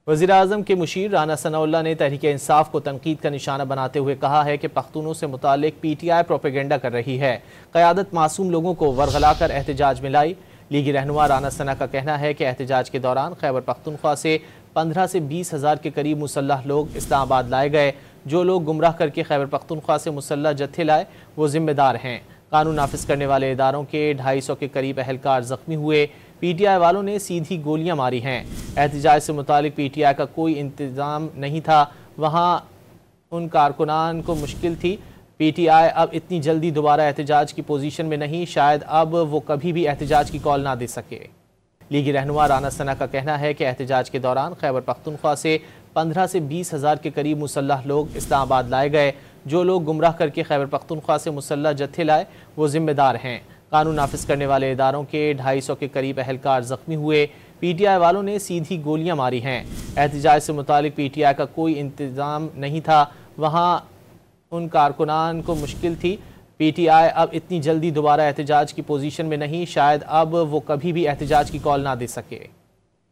वज़ीर-ए-आज़म के मुशीर राना सनाउल्लाह ने तहरीक इंसाफ को तनकीद का निशाना बनाते हुए कहा है कि पख्तूनों से मुतालिक PTI प्रोपेगेंडा कर रही है। क़यादत मासूम लोगों को वरगला कर एहतजाज में लाई। लीगी रहनुमा राना सना का कहना है कि एहतजाज के दौरान खैबर पख्तूनख्वा से 15 से 20 हज़ार के करीब मुसल्लह लोग इस्लामाबाद लाए गए। जो लोग गुमराह करके खैबर पख्तूनख्वा से मुसल्लह जत्थे लाए वो जिम्मेदार हैं। कानून नाफिज करने वाले इदारों के 250 के करीब अहलकार जख्मी हुए। PTI वालों ने सीधी गोलियां मारी हैं। एहतजाज से मुतालिक PTI का कोई इंतज़ाम नहीं था, वहाँ उन कारकुनान को मुश्किल थी। PTI अब इतनी जल्दी दोबारा एहतजाज की पोजीशन में नहीं, शायद अब वो कभी भी एहतजाज की कॉल ना दे सके। लीगी रहनुमा राना सना का कहना है कि एहतजाज के दौरान खैबर पख्तूनख्वा से 15 से 20 हज़ार के करीब मुसल्लह लोग इस्लामाबाद लाए गए। जो लोग गुमराह करके खैबर पख्तूनख्वा से मुसल्लह जत्थे लाए वो जिम्मेदार हैं। कानून नाफिज करने वाले इदारों के 250 के करीब अहलकार जख्मी हुए। PTI वालों ने सीधी गोलियां मारी हैं। एहतजाज से मुतालिक PTI का कोई इंतज़ाम नहीं था, वहाँ उन कारकुनान को मुश्किल थी। PTI अब इतनी जल्दी दोबारा एहतजाज की पोजीशन में नहीं, शायद अब वो कभी भी एहतजाज की कॉल ना दे सके।